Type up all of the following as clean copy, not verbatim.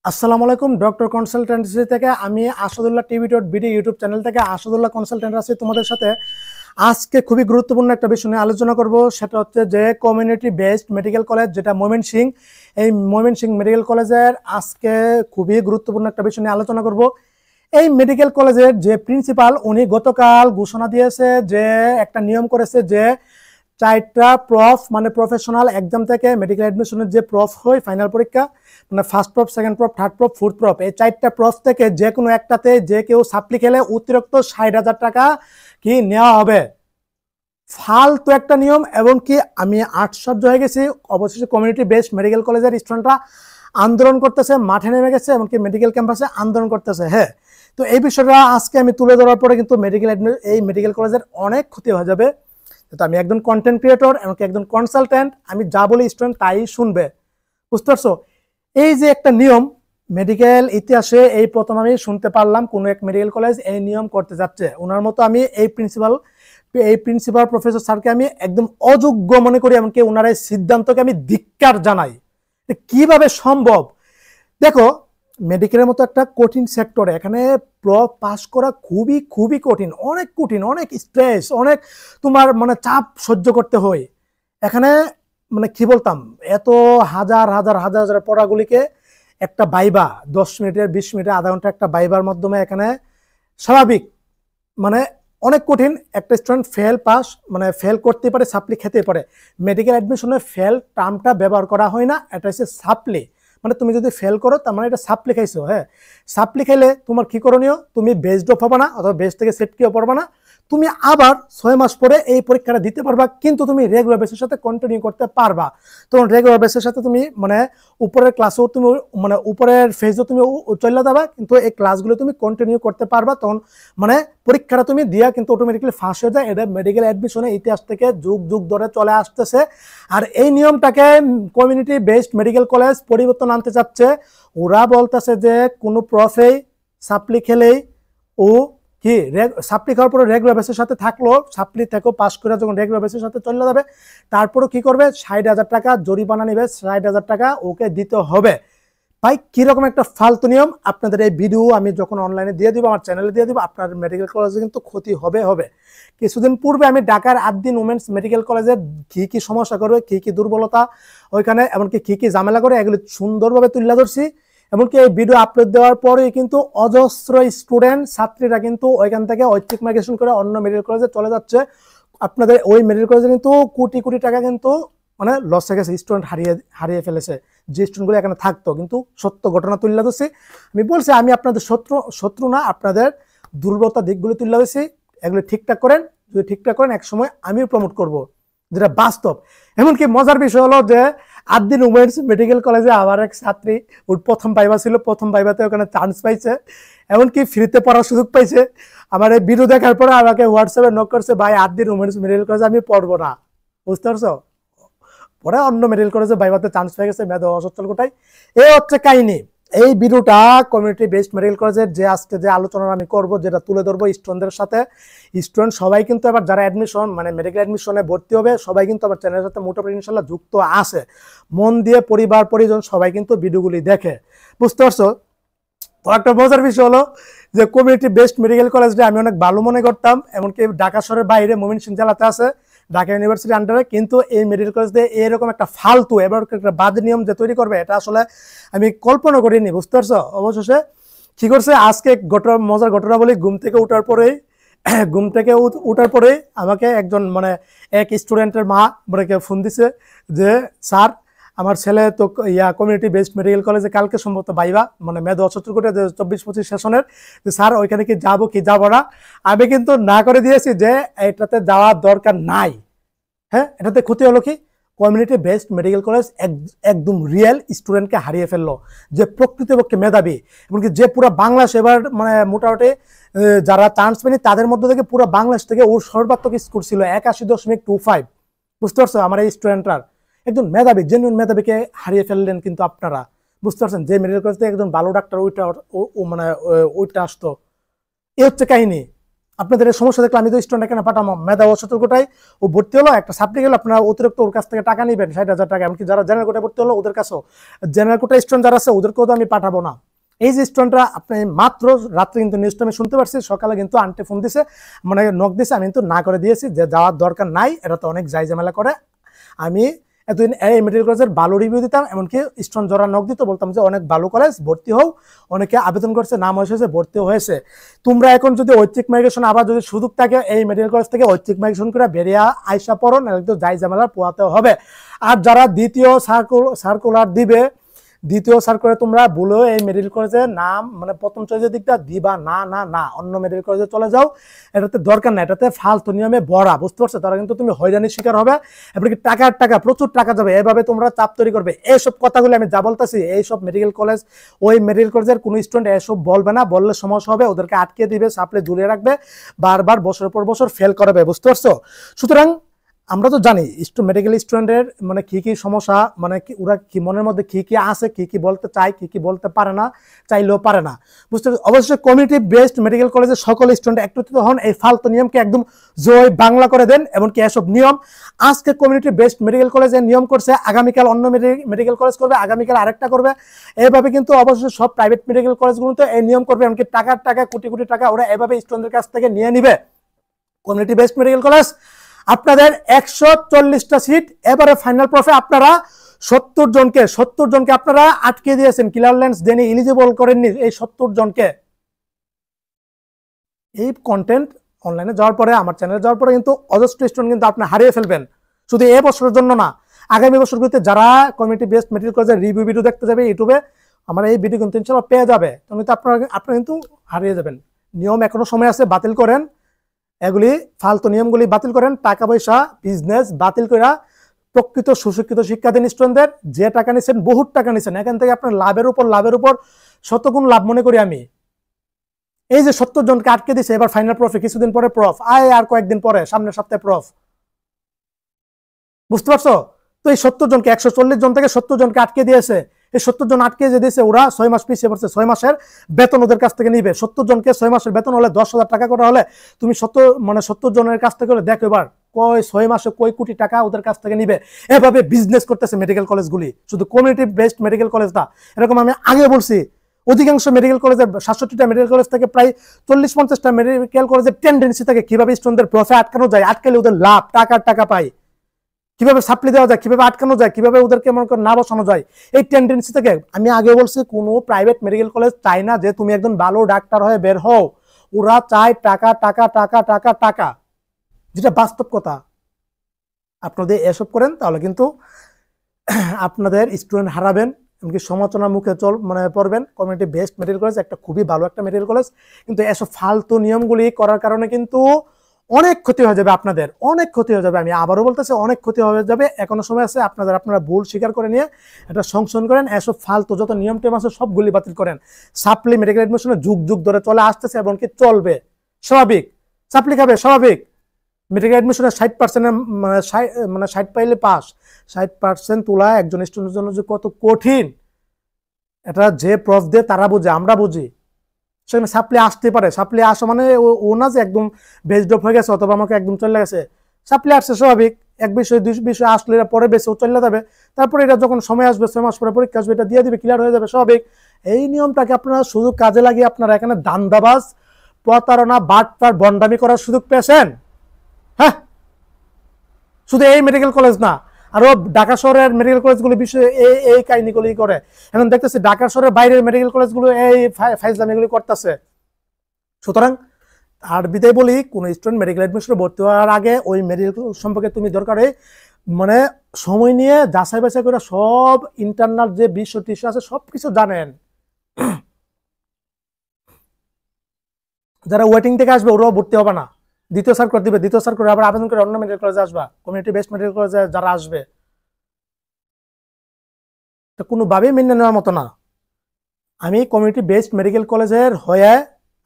আসসালামু আলাইকুম। Doctor consultancy থেকে আমি আসাদুল্লাহ টিভি.বিডি ইউটিউব চ্যানেল থেকে আসাদুল্লাহ কনসালটেন্ট আছি তোমাদের সাথে। আজকে খুবই গুরুত্বপূর্ণ একটা বিষয় নিয়ে আলোচনা করব, সেটা হচ্ছে যে কমিউনিটি বেসড মেডিকেল কলেজ যেটা ময়মনসিংহ, এই ময়মনসিংহ মেডিকেল কলেজের আজকে খুবই গুরুত্বপূর্ণ একটা বিষয় নিয়ে আলোচনা করব। এই মেডিকেল কলেজের যে প্রিন্সিপাল উনি গতকাল ঘোষণা দিয়েছে যে একটা নিয়ম করেছে যে 4টা প্রফ মানে প্রফেশনাল এক্সাম থেকে মেডিকেল অ্যাডমিশনের যে প্রফ হয় ফাইনাল পরীক্ষা, মানে first proof, second proof, third proof, fourth proof, এই 4টা প্রফ থেকে যে কোনো একটাতে যে কেউ সাপ্লি খেলে অতিরিক্ত 60,000 টাকা কি নেওয়া হবে। ফালতু একটা নিয়ম, এবং কি আমি আশ্চর্য হয়ে গেছি। অবশেষে কমিউনিটি বেসড মেডিকেল কলেজের স্টুডেন্টরা আন্দোলন করতেছে, মাঠে নেমে গেছে, এমনকি মেডিকেল ক্যাম্পাসে আন্দোলন করতেছে। হ্যাঁ, তো এই বিষয়টা আজকে আমি তুলে ধরার পরে কিন্তু এই মেডিকেল কলেজের অনেক ক্ষতি হয়ে যাবে। তো আমি একজন কন্টেন্ট ক্রিয়েটর, এমনকি একজন কনসালটেন্ট, আমি যা বলি স্টুডেন্ট তাই শুনবে, বুঝতে পারছো? এই যে একটা নিয়ম মেডিকেল ইতিহাসে এই প্রথম আমি শুনতে পারলাম কোনো এক মেডিকেল কলেজ এই নিয়ম করতে যাচ্ছে। ওনার মতো আমি এই প্রিন্সিপাল প্রফেসর স্যারকে আমি একদম অযোগ্য মনে করি, এমনকি ওনার এই সিদ্ধান্তকে আমি ধিক্কার জানাই। কিভাবে সম্ভব? দেখো, মেডিকেলের মতো একটা কঠিন সেক্টরে এখানে পাস করা খুবই খুবই কঠিন, অনেক স্ট্রেস, অনেক তোমার মানে চাপ সহ্য করতে হয় এখানে। মানে কি বলতাম, এত হাজার হাজার হাজার হাজার পড়াগুলিকে একটা বাইবা 10 মিনিটের 20 মিনিটের আধা ঘন্টা একটা বাইবার মাধ্যমে এখানে স্বাভাবিক মানে অনেক কঠিন। একটা স্টুডেন্ট ফেল পাস মানে ফেল করতে পারে, সাপ্লি খেতে পারে। মেডিকেল অ্যাডমিশনে ফেল টার্মটা ব্যবহার করা হয় না, এটা হচ্ছে সাপ্লি। মানে তুমি যদি ফেল করো তার মানে এটা সাপ্লি খাইছো। হ্যাঁ, সাপ্লি খাইলে তোমার কি করণীয়? তুমি বেসড অফ হবে না, অথবা বেস থেকে সেট কিও পড়বা না, তুমি আবার 6 মাস পরে এই পরীক্ষাটা দিতে পারবা, কিন্তু তুমি রেগুলার বেসের সাথে কন্টিনিউ করতে পারবা। তখন রেগুলার বেসের সাথে তুমি মানে উপরের ক্লাসেও তুমি মানে উপরের ফেজও তুমি চলে যাবা, কিন্তু এই ক্লাসগুলো তুমি কন্টিনিউ করতে পারবা। তখন মানে পরীক্ষাটা তুমি দিয়া কিন্তু অটোমেটিক্যালি ফাঁস হয়ে যায়। এটা মেডিকেল অ্যাডমিশনের ইতিহাস থেকে যুগ যুগ ধরে চলে আসতেছে। আর এই নিয়মটাকে কমিউনিটি বেসড মেডিকেল কলেজ পরিবর্তন আনতে চাচ্ছে। ওরা বলতেছে যে কোনো প্রফেই সাপ্লি খেলেই ও কি সাপ্লি খাওয়ার পরে রেগুলার বেসের সাথে থাকলো, সাপ্লি থেকেও পাস করে যখন রেগুলার বেসের সাথে চলে যাবে, তারপরও কি করবে? 60,000 টাকা জরিমানা নেবে, 60,000 টাকা ওকে দিতে হবে। ভাই কিরকম একটা ফালতু নিয়ম! আপনাদের এই ভিডিও আমি যখন অনলাইনে দিয়ে দিব, আমার চ্যানেলে দিয়ে দিব, আপনার মেডিকেল কলেজে কিন্তু ক্ষতি হবে। কিছুদিন পূর্বে আমি ঢাকার আদ্দিন উমেন্স মেডিকেল কলেজের কি কি সমস্যা করবে, কি কি দুর্বলতা ওইখানে, এমনকি কি কি ঝামেলা করে, এগুলি সুন্দরভাবে তুলে ধরছি। এমনকি এই ভিডিও আপলোড দেওয়ার পরেই কিন্তু অজস্র স্টুডেন্ট ছাত্রীরা কিন্তু ওইখান থেকে ঐচ্ছিক মাইগ্রেশন করে অন্য মেডিকেল কলেজে চলে যাচ্ছে। আপনাদের ওই মেডিকেল কলেজে কিন্তু কোটি কোটি টাকা কিন্তু মানে লস হয়ে গেছে, স্টুডেন্ট হারিয়ে ফেলেছে, যে স্টুডেন্টগুলো এখানে থাকতো। কিন্তু সত্য ঘটনা তুলে ধরছি। আমি বলছি আমি আপনাদের শত্রু না, আপনাদের দুর্বলতা দিকগুলো তুলে ধরছি। এগুলো ঠিকঠাক করেন, যদি ঠিকঠাক করেন এক সময় আমিও প্রমোট করব, যেটা বাস্তব। এমনকি মজার বিষয় হলো যে আদ্দিন উমেন্স মেডিকেল কলেজে আমার এক ছাত্রী, ওর প্রথম ভাইবা ছিল, প্রথম ভাইবাতে ওখানে চান্স পাইছে, এমনকি ফ্রিতে পড়ার সুযোগ পাইছে। আমার এই ভিডিও দেখার পরে আমাকে হোয়াটসঅ্যাপে নক করছে, ভাই আদ্দিন উমেন্স মেডিকেল কলেজে আমি পড়বো না, বুঝতে পারছো? পরে অন্য মেডিকেল কলেজে ভাইবাতে চান্স পেয়ে গেছে, মেধা অসচ্ছল কোটায়। এই হচ্ছে কাহিনী। এই ভিডিওটা কমিউনিটি বেসড মেডিকেল কলেজের যে আজকে যে আলোচনা আমি করব, যেটা তুলে ধরবো স্টুডেন্টদের সাথে, স্টুডেন্ট সবাই কিন্তু এবার যারা অ্যাডমিশন মানে মেডিকেল অ্যাডমিশনে ভর্তি হবে সবাই কিন্তু আবার চ্যানেলের সাথে মোটামুটি ইনশাল্লাহ যুক্ত আছে। মন দিয়ে পরিবার পরিজন সবাই কিন্তু ভিডিওগুলি দেখে, বুঝতে পারছো? তো একটা মজার বিষয় হলো যে কমিউনিটি বেসড মেডিকেল কলেজটা আমি অনেক ভালো মনে করতাম, এমনকি ঢাকা শহরের বাইরে ময়মনসিংহ জেলাতে আছে, ঢাকা ইউনিভার্সিটির আন্ডারে। কিন্তু এই মেডিকেল কলেজ দিয়ে এরকম একটা ফালতু এবার একটা বাদ নিয়ম যে তৈরি করবে, এটা আসলে আমি কল্পনা করিনি, বুঝতে পারছো? অবশেষে কি করছে, আজকে মজার ঘটনা বলি। ঘুম থেকে উঠার পরে আমাকে একজন মানে এক স্টুডেন্টের মা মানে ফোন দিছে যে স্যার, আমার ছেলে তো কমিউনিটি বেসড মেডিকেল কলেজে কালকে সম্ভবত ভাইবা মানে মেধা অসচ্ছল কোটা 24-25 সেশনের, যে স্যার ওইখানে কি যাবো কি যাবো না। আমি কিন্তু না করে দিয়েছি যে এটাতে যাওয়ার দরকার নাই। হ্যাঁ, এটাতে ক্ষতি হলো কি, কমিউনিটি বেসড মেডিকেল কলেজ একদম রিয়েল স্টুডেন্টকে হারিয়ে ফেললো, যে প্রকৃতপক্ষে মেধাবী, এমনকি যে পুরো বাংলাদেশ এবার মানে মোটামুটি যারা চান্স পেনি তাদের মধ্যে থেকে পুরো বাংলাদেশ থেকে ওর সর্বাত্মক স্কোর ছিল 81.25। বুঝতে পারছো? আমার এই স্টুডেন্টরা একজন মেধাবী, জেনুইন মেধাবীকে হারিয়ে ফেললেন কিন্তু আপনারা, বুঝতে পারছেন? যে মেডিকেল কলেজ থেকে একজন ভালো ডাক্তার ওইটা মানে ওইটা আসতো। এই হচ্ছে কাহিনী। আপনাদের এই সমস্যা দেখলে আমি তো স্টুডেন্ট এখানে পাঠাবো, মেধা ও সতর্কতায় ও ভর্তি হলো, একটা সাপ্লি গেল, আপনারা অতিরিক্ত ওর কাছ থেকে টাকা নেবেন 60,000 টাকা। এমনকি যারা জেনারেল কোটায় ভর্তি হলো ওদের কাছেও, জেনারেল কোটা স্টুডেন্ট যারা আছে ওদেরকেও তো আমি পাঠাবো না। এই যে স্টুডেন্টরা, আপনি মাত্র রাত্রে কিন্তু নিউজটা আমি শুনতে পারছি, সকালে কিন্তু আন্টি ফোন দিছে, মানে নক দিছে, আমি কিন্তু না করে দিয়েছি যে যাওয়ার দরকার নাই, এটা তো অনেক যাই ঝামেলা করে। আমি এতদিন এই মেডিকেল কলেজের ভালো রিভিউ দিতাম, এমনকি স্টুডেন্ট যারা নক দিত বলতাম যে অনেক ভালো কলেজ, ভর্তি হও। অনেকে আবেদন করছে, নাম হয়েছে, ভর্তি হয়েছে। তোমরা এখন যদি ঐচ্ছিক মাইগ্রেশন আবার যদি সুযোগ থাকে এই মেডিকেল কলেজ থেকে ঐচ্ছিক মাইগ্রেশন করে বেরিয়ে আইসা পড়ো, নাহলে তো যাই ঝামেলা পোয়াতে হবে। আর যারা দ্বিতীয় সার্কুলার দিবে, দ্বিতীয় সার্কুলারে তোমরা বলো এই মেডিকেল কলেজের নাম, মানে প্রথম চয়েসের দিকটা দিবা না, না না, অন্য মেডিকেল কলেজে চলে যাও, এটাতে দরকার না, এটাতে ফালতু নিয়মে ভরা, বুঝতে পারছো? তারা কিন্তু তুমি হয়রানির শিকার হবে, এমনকি টাকার টাকা, প্রচুর টাকা যাবে, এভাবে তোমরা চাপ তৈরি করবে। এইসব কথাগুলো আমি যা বলতেছি, এইসব মেডিকেল কলেজ, ওই মেডিকেল কলেজের কোনো স্টুডেন্ট এসব বলবে না, বললে সমস্যা হবে, ওদেরকে আটকে দিবে, সাপ্লে ঝুলিয়ে রাখবে, বারবার বছরের পর বছর ফেল করাবে, বুঝতে পারছো? সুতরাং আমরা তো জানি মেডিকেল স্টুডেন্টের মানে কি কি সমস্যা, মানে ওরা কি মনের মধ্যে কি কি আছে, কি কি বলতে চায়, কি কি বলতে পারে না, চাইলেও পারে না, বুঝতে পারছি? অবশ্যই কমিউনিটি বেসড মেডিকেল কলেজের সকল স্টুডেন্ট একত্রিত হন, এই ফালতু নিয়মকে একদম জয় বাংলা করে দেন। এমনকি এসব নিয়ম আজকে কমিউনিটি বেসড মেডিকেল কলেজে নিয়ম করছে, আগামীকাল অন্য মেডিকেল কলেজ করবে, আগামীকাল আরেকটা করবে, এইভাবে কিন্তু অবশ্যই সব প্রাইভেট মেডিকেল কলেজগুলোতে এই নিয়ম করবে, এমনকি টাকার টাকা, কোটি কোটি টাকা ওরা এভাবে স্টুডেন্টের কাছ থেকে নিয়ে নিবে। কমিউনিটি বেসড মেডিকেল কলেজ আপনাদের 140টা সিট, এবারে ফাইনাল প্রফে আপনারা 70 জনকে আপনারা আটকে দিয়েছেন, ক্লিয়ারেন্স দেনি, এলিজিবল করেননি এই 70 জনকে। এই কন্টেন্ট অনলাইনে যাওয়ার পরে, আমার চ্যানেলে যাওয়ার পরে কিন্তু অজস্র স্টুডেন্ট কিন্তু আপনি হারিয়ে ফেলবেন, শুধু এই বছরের জন্য না, আগামী বছরগুলিতে যারা কমিউনিটি বেসড মেডিকেল কলেজের রিভিউ ভিডিও দেখতে যাবে ইউটিউবে, আমার এই ভিডিও কিন্তু ইনশাআল্লাহ পেয়ে যাবে, তুমি তো আপনারা কিন্তু হারিয়ে যাবেন। নিয়ম এখনো সময় আছে, বাতিল করেন, এগুলি ফালতু নিয়মগুলি বাতিল করেন, টাকা পয়সা বিজনেস বাতিল করে প্রকৃত সুশিক্ষিত শিক্ষা দিন স্টুডেন্টদের। যে টাকা নিচ্ছেন, বহুত টাকা নিচ্ছেন, এখান থেকে আপনার লাভের উপর শতগুণ লাভ মনে করি আমি। এই যে 70 জনকে আটকে দিছে, এবার ফাইনাল প্রফে, কিছুদিন পরে প্রফ আয়, আর কয়েকদিন পরে সামনের সপ্তাহে প্রফ, বুঝতে পারছো? তো এই 70 জনকে, 140 জন থেকে 70 জনকে আটকে দিয়েছে। এই 70 জন আটকে যে দিয়েছে, ওরা 6 মাস পিছিয়ে পড়ছে, 6 মাসের বেতন ওদের কাছ থেকে নিবে। 70 জনকে 6 মাসের বেতন হলে 10,000 টাকা করে হলে তুমি 70 জনের কাছ থেকে দেখো এবার কয় 6 মাসে কয় কোটি টাকা ওদের কাছ থেকে নিবে। এভাবে বিজনেস করতেছে মেডিকেল কলেজগুলি, শুধু কমিউনিটি বেসড মেডিকেল কলেজ না। এরকম আমি আগে বলছি, অধিকাংশ মেডিকেল কলেজের 67টা মেডিকেল কলেজ থেকে প্রায় 40-50টা মেডিকেল কলেজের টেন্ডেন্সি থাকে কিভাবে স্টুডেন্টদের প্রফে আটকানো যায়, আটকালে ওদের লাভ, টাকা পায়, কিভাবে সাপ্লি দেওয়া যায়, কিভাবে আটকানো যায়, কিভাবে ওদেরকে মনে করে না বসানো যায়, এই টেন্ডেন্সি থেকে। আমি আগে বলছি, কোনো প্রাইভেট মেডিকেল কলেজ চায় না যে তুমি একজন ভালো ডাক্তার হয়ে বের হও, ওরা চায় টাকা টাকা টাকা টাকা টাকা, যেটা বাস্তব কথা। আপনাদের এসব করেন তাহলে কিন্তু আপনাদের স্টুডেন্ট হারাবেন, এমনকি সমালোচনার মুখে পড়বেন। কমিউনিটি বেসড মেডিকেল কলেজ একটা খুবই ভালো একটা মেডিকেল কলেজ, কিন্তু এসব ফালতু নিয়মগুলি করার কারণে কিন্তু অনেক ক্ষতি হয়ে যাবে, আপনাদের অনেক ক্ষতি হয়ে যাবে। আমি আবারও বলতেছি, অনেক ক্ষতি হয়ে যাবে, এখনো সময় আছে। আপনারা ভুল স্বীকার করে নিয়ে এটা সংশোধন করেন, এসব ফালতু যত নিয়ম টেম আছে সবগুলি বাতিল করেন। সাপ্লি মেডিকেল এডমিশনে যুগ ধরে চলে আসতেছে এবং কি চলবে, স্বাভাবিক। সাপ্লি খাবে, স্বাভাবিক। মেডিকেল এডমিশনে 60% মানে 60 পাইলে পাস, 60% তোলা একজন স্টুডেন্টের জন্য যে কত কঠিন, এটা যে প্রফ দিয়ে তারা বুঝে, আমরা বুঝি। সেখানে সাপ্লি আসতে পারে, সাপ্লি আসা মানে ও না যে একদম বেসড অফ হয়ে গেছে অথবা আমাকে একদম চলে গেছে। সাপ্লি আসছে স্বাভাবিক, এক বিষয় 2 বিষয় আসলে এরা পরে বেসে ও চলে যাবে, তারপরে এটা যখন সময় আসবে 6 মাস পরে পরীক্ষা আসবে, এটা দিয়ে দিবে, ক্লিয়ার হয়ে যাবে, স্বাভাবিক। এই নিয়মটাকে আপনারা শুধু কাজে লাগিয়ে আপনারা এখানে দান্দাবাজ, প্রতারণা, বাটপার, বন্ডামি করার সুযোগ পেয়েছেন। হ্যাঁ, শুধু এই মেডিকেল কলেজ না, আরো ঢাকা শহরের মেডিকেল কলেজগুলো বিষয়ে এই কাহিনীগুলি করে। এখন দেখতেছি ঢাকা শহরের বাইরের মেডিকেল কলেজগুলো এই ফাইজলামিগুলি করতেছে। সুতরাং আর বিদায় বলি, কোন স্টুডেন্ট মেডিকেল এডমিশনে ভর্তি হওয়ার আগে ওই মেডিকেল সম্পর্কে তুমি দরকারে মানে সময় নিয়ে যাচাই বাছাই করে সব ইন্টারনাল যে বিষয় টিস্যু আছে সবকিছু জানেন। যারা ওয়েটিং থেকে আসবে ওরাও ভর্তি হবে না, দ্বিতীয় সার্কুলার দিবে, দ্বিতীয় সার্কুলার আবার আবেদন করে অন্য মেডিকেল কলেজে আসবা। কমিউনিটি বেসড মেডিকেল কলেজে যারা আসবে, এটা কোনোভাবেই মেনে নেওয়ার মতো না। আমি কমিউনিটি বেসড মেডিকেল কলেজের হয়ে,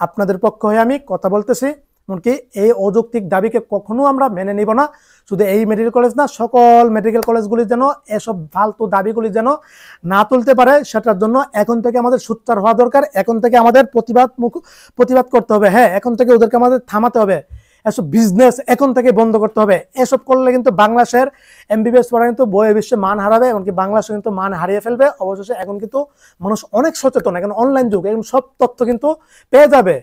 আপনাদের পক্ষ হয়ে আমি কথা বলতেছি। এমনকি এই অযৌক্তিক দাবিকে কখনো আমরা মেনে নিব না। শুধু এই মেডিকেল কলেজ না, সকল মেডিকেল কলেজগুলি যেন এসব ফালতু দাবিগুলি যেন না তুলতে পারে, সেটার জন্য এখন থেকে আমাদের সোচ্চার হওয়া দরকার। এখন থেকে আমাদের প্রতিবাদ করতে হবে। হ্যাঁ, এখন থেকে ওদেরকে আমাদের থামাতে হবে। এসব বিজনেস এখন থেকে বন্ধ করতে হবে। এসব করলে কিন্তু বাংলাদেশের এমবিবিএস পড়া কিন্তু বইয়ে বিশ্বে মান হারাবে, এমনকি বাংলাদেশে কিন্তু মান হারিয়ে ফেলবে। অবশেষে এখন কিন্তু মানুষ অনেক সচেতন, এখন অনলাইন যুগ, এখন সব তথ্য কিন্তু পেয়ে যাবে।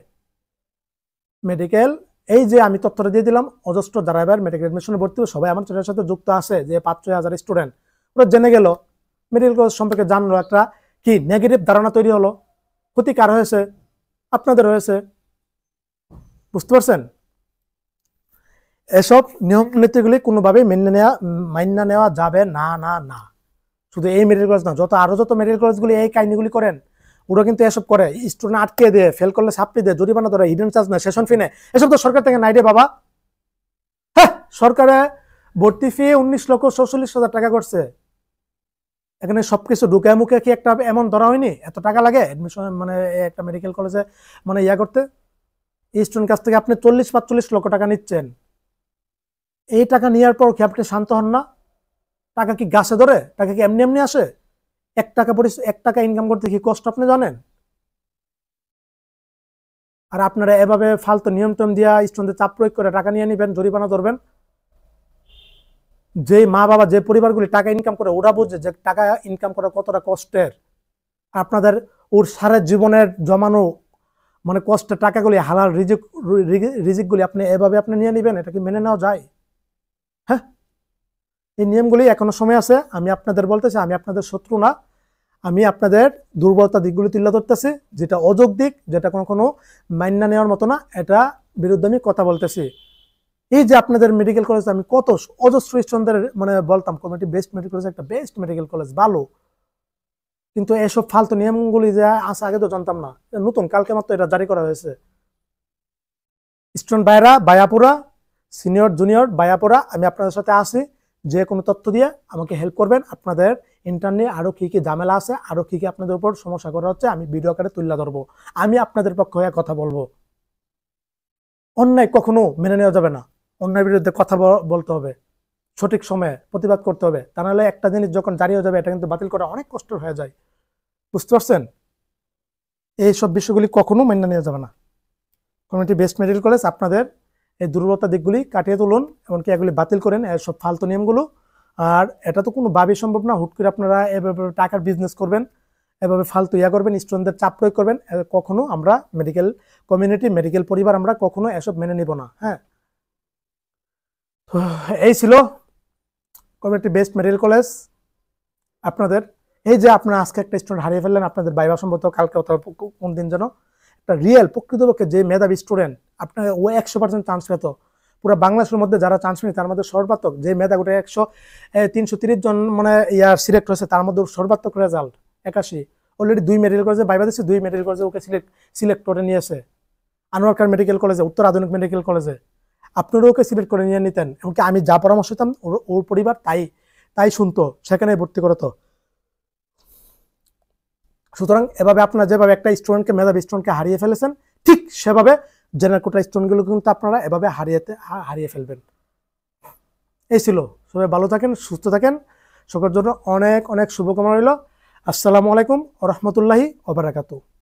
মেডিকেল, এই যে আমি তথ্যটা দিয়ে দিলাম, অজস্র যারা এবার মেডিকেল এডমিশনে ভর্তি হবে সবাই আমার চ্যানেলের সাথে যুক্ত আছে, যে 5-6 হাজার স্টুডেন্ট ওরা জেনে গেল, মেডিকেল কলেজ সম্পর্কে জানলো, একটা কি নেগেটিভ ধারণা তৈরি হলো। ক্ষতি কার হয়েছে? আপনাদের হয়েছে। বুঝতে পারছেন? এসব নিয়ম নীতিগুলি কোনোভাবেই মান্য নেওয়া যাবে না না না। শুধু এই মেডিকেল কলেজ না, যত মেডিকেল কলেজগুলি এই কাহিনীগুলি করেন, ওরা কিন্তু এসব করে। স্টুডেন্ট আটকে দিয়ে, ফেল করলে সাপ্লি দেয়, জরিমানা ধরে, হিডেন চার্জ নেয়, সেশন ফি নেয়। এসব তো সরকার থেকে নাই রে বাবা। হ্যাঁ, সরকারে ভর্তি ফি 19,46,000 টাকা করছে। এখানে সবকিছু ঢুকায় মুখে কি একটা এমন ধরা হয়নি? এত টাকা লাগে এডমিশন, মানে একটা মেডিকেল কলেজে মানে করতে। স্টুডেন্ট কাছ থেকে আপনি 40-45 লক্ষ টাকা নিচ্ছেন। এই টাকা নেওয়ার পর কি আপনি শান্ত হন না? টাকা কি গাছে ধরে? টাকা কি এমনি এমনি আসে? 1 টাকা ইনকাম করতে কি কষ্ট আপনি জানেন? আর আপনারা এভাবে ফালতু নিয়ম টম দিয়া স্টুডেন্টদের চাপ প্রয়োগ করে টাকা নিয়ে নিবেন, জরিমানা ধরবেন। যে মা বাবা, যে পরিবারগুলি টাকা ইনকাম করে, ওরা বুঝে যে টাকা ইনকাম করা কতটা কষ্টের। আপনাদের ওর সারা জীবনের জমানো মানে কষ্টের টাকাগুলি, হালাল রিজিকগুলি আপনি এভাবে আপনি নিয়ে নিবেন, এটা কি মেনে নেওয়া যায়? হ্যাঁ, এই নিয়মগুলি এখনো সময় আছে। আমি আপনাদের বলতেছি, আমি আপনাদের শত্রু না, আমি আপনাদের দুর্বলতা দিকগুলি তুলে ধরতেছি, যেটা অযৌক্তিক, যেটা কোনো মান্য নেওয়ার মতো না, এটা বিরুদ্ধে আমি কথা বলতেছি। এই যে আপনাদের মেডিকেল কলেজ, আমি কত অজস্র স্টুডেন্টদের মানে বলতাম কমিউনিটি বেস্ট মেডিকেল কলেজ একটা বেস্ট মেডিকেল কলেজ, ভালো। কিন্তু এসব ফালতু নিয়মগুলি যে আছে আগে তো জানতাম না, নতুন কালকে মাত্র এটা জারি করা হয়েছে। স্টুডেন্ট ভাইরা, বায়াপুরা, সিনিয়র জুনিয়র বায়াপুরা, আমি আপনাদের সাথে আছি। যে কোনো তথ্য দিয়ে আমাকে হেল্প করবেন। আপনাদের ইন্টারনেট নিয়ে আরো কি কি ঝামেলা আছে, আরো কি কি আপনাদের উপর সমস্যা করা হচ্ছে, আমি ভিডিও আকারে তুলে ধরবো। আমি আপনাদের পক্ষে হয়ে কথা বলবো। অন্যায় কখনো মেনে নেওয়া যাবে না। অন্যায়ের বিরুদ্ধে কথা বলতে হবে, সঠিক সময়ে প্রতিবাদ করতে হবে। তা নাহলে একটা জিনিস যখন জারি হয়ে যাবে, এটা কিন্তু বাতিল করা অনেক কষ্ট হয়ে যায়। বুঝতে পারছেন? এইসব বিষয়গুলি কখনো মেনে নেওয়া যাবে না। কমিউনিটি বেস্ট মেডিকেল কলেজ, আপনাদের এই দুর্বলতা দিকগুলি কাটিয়ে তুলুন, এমনকি এগুলি বাতিল করেন, এসব ফালতু নিয়মগুলো। আর এটা তো কোনো ভাবেই সম্ভব না হুট করে আপনারা এভাবে টাকার বিজনেস করবেন, এভাবে ফালতু করবেন, স্টুডেন্টদের চাপ প্রয়োগ করবেন। কখনো আমরা মেডিকেল কমিউনিটি, মেডিকেল পরিবার আমরা কখনো এসব মেনে নিব না। হ্যাঁ, তো এই ছিল কমিউনিটি বেস্ট মেডিকেল কলেজ। আপনাদের এই যে আপনারা আজকে একটা স্টুডেন্ট হারিয়ে ফেললেন, আপনাদের ভাইবা সম্ভবত কালকে অথবা কোন দিন যেন একটা রিয়েল প্রকৃতপক্ষে যে মেধাবী স্টুডেন্ট, আপনার ও 100% চান্স পেত। পুরো বাংলাদেশের মধ্যে যারা চান্স পেয়ে তার মধ্যে সর্বাত্মক যে মেধা, গোটা 330 জন মানে সিলেক্ট হয়েছে, তার মধ্যে সর্বাত্মক রেজাল্ট 81। অলরেডি 2 মেডিকেল কলেজে ভাইবা দিচ্ছে, 2 মেডিকেল কলেজে ওকে সিলেক্ট করে নিয়েছে। আনোয়ার খান মেডিকেল কলেজে, উত্তর আধুনিক মেডিকেল কলেজে আপনারা ওকে সিলেক্ট করে নিয়ে নিতেন। এমনকি আমি যা পরামর্শ দিতাম ওর পরিবার তাই শুনতো, সেখানে ভর্তি করতো। সুতরাং এভাবে আপনারা যেভাবে একটা স্টুডেন্টকে, মেধাবী স্টুডেন্টকে হারিয়ে ফেলেছেন, ঠিক সেভাবে জেনারেল কোটা স্টুডেন্টগুলো কিন্তু আপনারা এভাবে হারিয়ে ফেলবেন। এই ছিল। সবাই ভালো থাকেন, সুস্থ থাকেন, সকলের জন্য অনেক অনেক শুভকামনা রইল। আসসালামু আলাইকুম ওয়া রাহমাতুল্লাহি ওয়া বারাকাতুহু।